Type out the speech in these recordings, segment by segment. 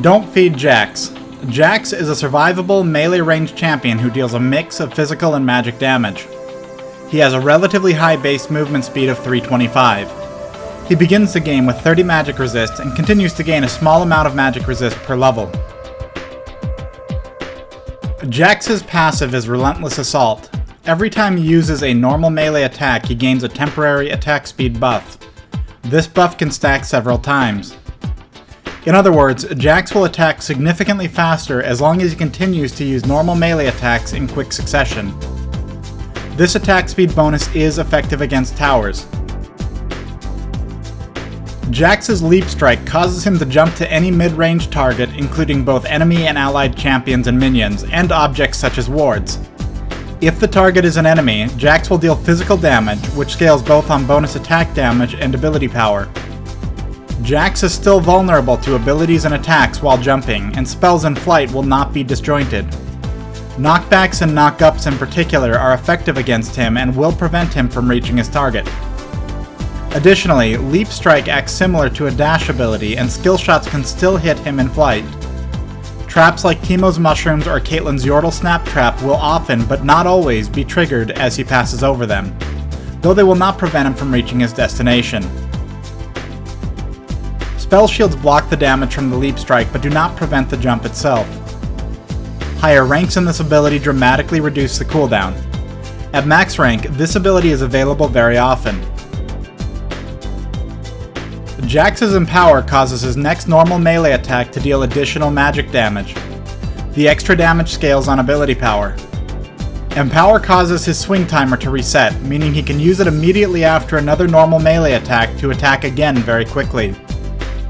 Don't Feed Jax. Jax is a survivable melee ranged champion who deals a mix of physical and magic damage. He has a relatively high base movement speed of 325. He begins the game with 30 magic resist and continues to gain a small amount of magic resist per level. Jax's passive is Relentless Assault. Every time he uses a normal melee attack, he gains a temporary attack speed buff. This buff can stack several times. In other words, Jax will attack significantly faster as long as he continues to use normal melee attacks in quick succession. This attack speed bonus is effective against towers. Jax's Leap Strike causes him to jump to any mid-range target, including both enemy and allied champions and minions, and objects such as wards. If the target is an enemy, Jax will deal physical damage, which scales both on bonus attack damage and ability power. Jax is still vulnerable to abilities and attacks while jumping, and spells in flight will not be disjointed. Knockbacks and knockups in particular are effective against him and will prevent him from reaching his target. Additionally, Leap Strike acts similar to a dash ability, and skill shots can still hit him in flight. Traps like Teemo's Mushrooms or Caitlyn's Yordle Snap Trap will often, but not always, be triggered as he passes over them, though they will not prevent him from reaching his destination. Spell shields block the damage from the Leap Strike but do not prevent the jump itself. Higher ranks in this ability dramatically reduce the cooldown. At max rank, this ability is available very often. Jax's Empower causes his next normal melee attack to deal additional magic damage. The extra damage scales on ability power. Empower causes his swing timer to reset, meaning he can use it immediately after another normal melee attack to attack again very quickly.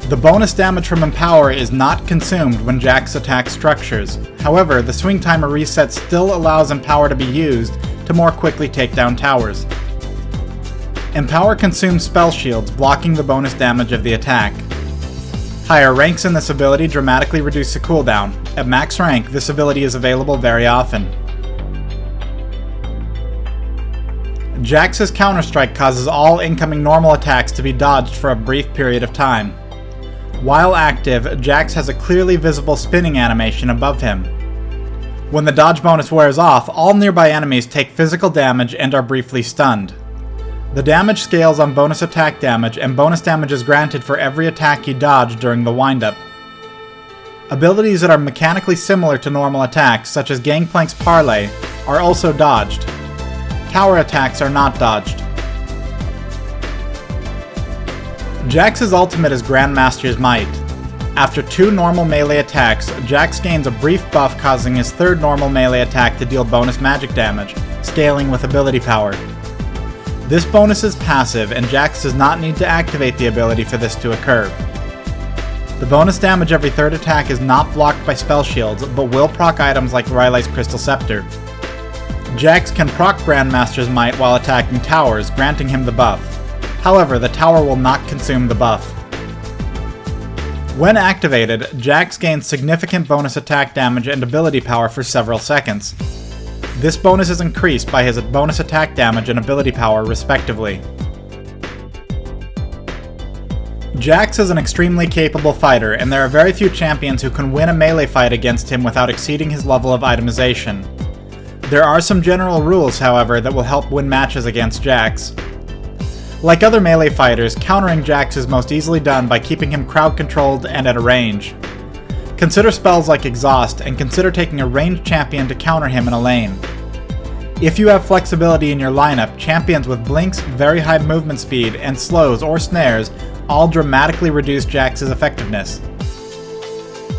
The bonus damage from Empower is not consumed when Jax attacks structures. However, the swing timer reset still allows Empower to be used to more quickly take down towers. Empower consumes spell shields, blocking the bonus damage of the attack. Higher ranks in this ability dramatically reduce the cooldown. At max rank, this ability is available very often. Jax's Counterstrike causes all incoming normal attacks to be dodged for a brief period of time. While active, Jax has a clearly visible spinning animation above him. When the dodge bonus wears off, all nearby enemies take physical damage and are briefly stunned. The damage scales on bonus attack damage, and bonus damage is granted for every attack you dodge during the windup. Abilities that are mechanically similar to normal attacks, such as Gangplank's Parlay, are also dodged. Tower attacks are not dodged. Jax's ultimate is Grandmaster's Might. After 2 normal melee attacks, Jax gains a brief buff causing his 3rd normal melee attack to deal bonus magic damage, scaling with ability power. This bonus is passive, and Jax does not need to activate the ability for this to occur. The bonus damage every 3rd attack is not blocked by spell shields, but will proc items like Riot's Crystal Scepter. Jax can proc Grandmaster's Might while attacking towers, granting him the buff. However, the tower will not consume the buff. When activated, Jax gains significant bonus attack damage and ability power for several seconds. This bonus is increased by his bonus attack damage and ability power, respectively. Jax is an extremely capable fighter, and there are very few champions who can win a melee fight against him without exceeding his level of itemization. There are some general rules, however, that will help win matches against Jax. Like other melee fighters, countering Jax is most easily done by keeping him crowd-controlled and at a range. Consider spells like Exhaust, and consider taking a ranged champion to counter him in a lane. If you have flexibility in your lineup, champions with Blinks, very high movement speed, and slows or snares all dramatically reduce Jax's effectiveness.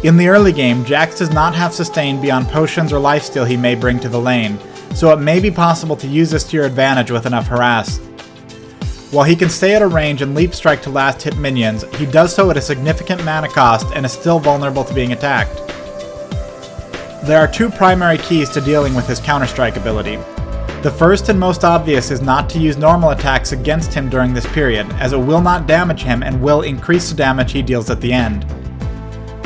In the early game, Jax does not have sustain beyond potions or lifesteal he may bring to the lane, so it may be possible to use this to your advantage with enough harass. While he can stay at a range and Leap Strike to last hit minions, he does so at a significant mana cost and is still vulnerable to being attacked. There are 2 primary keys to dealing with his Counterstrike ability. The first and most obvious is not to use normal attacks against him during this period, as it will not damage him and will increase the damage he deals at the end.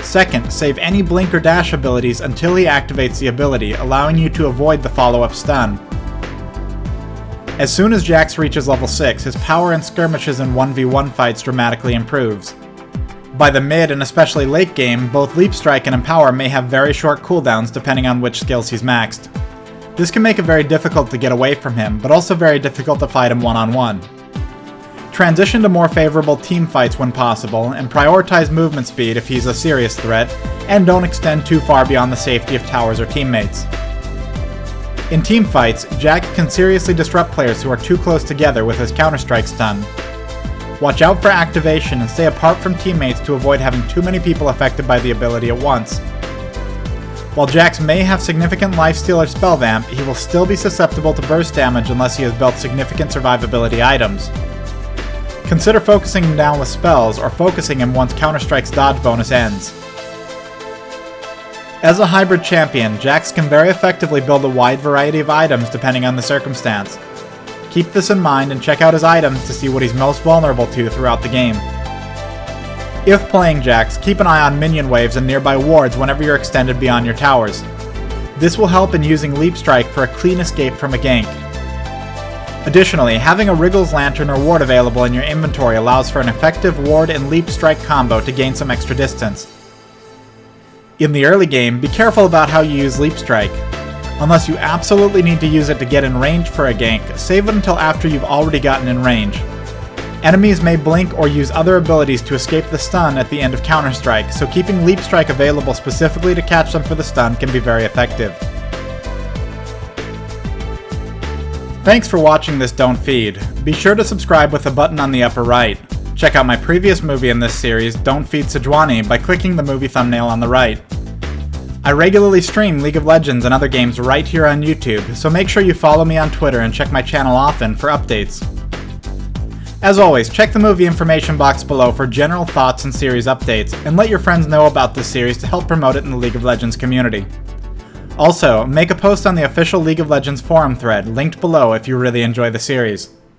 Second, save any blink or dash abilities until he activates the ability, allowing you to avoid the follow-up stun. As soon as Jax reaches level 6, his power in skirmishes and 1v1 fights dramatically improves. By the mid and especially late game, both Leap Strike and Empower may have very short cooldowns depending on which skills he's maxed. This can make it very difficult to get away from him, but also very difficult to fight him one-on-one. Transition to more favorable team fights when possible, and prioritize movement speed if he's a serious threat, and don't extend too far beyond the safety of towers or teammates. In team fights, Jax can seriously disrupt players who are too close together with his Counterstrike stun. Watch out for activation and stay apart from teammates to avoid having too many people affected by the ability at once. While Jax may have significant lifesteal or spell vamp, he will still be susceptible to burst damage unless he has built significant survivability items. Consider focusing him down with spells or focusing him once Counterstrike's dodge bonus ends. As a hybrid champion, Jax can very effectively build a wide variety of items depending on the circumstance. Keep this in mind and check out his items to see what he's most vulnerable to throughout the game. If playing Jax, keep an eye on minion waves and nearby wards whenever you're extended beyond your towers. This will help in using Leap Strike for a clean escape from a gank. Additionally, having a Wriggles Lantern or ward available in your inventory allows for an effective ward and Leap Strike combo to gain some extra distance. In the early game, be careful about how you use Leap Strike. Unless you absolutely need to use it to get in range for a gank, save it until after you've already gotten in range. Enemies may blink or use other abilities to escape the stun at the end of Counterstrike, so keeping Leap Strike available specifically to catch them for the stun can be very effective. Thanks for watching this Don't Feed. Be sure to subscribe with the button on the upper right. Check out my previous movie in this series, Don't Feed Jax, by clicking the movie thumbnail on the right. I regularly stream League of Legends and other games right here on YouTube, so make sure you follow me on Twitter and check my channel often for updates. As always, check the movie information box below for general thoughts and series updates, and let your friends know about this series to help promote it in the League of Legends community. Also, make a post on the official League of Legends forum thread, linked below if you really enjoy the series.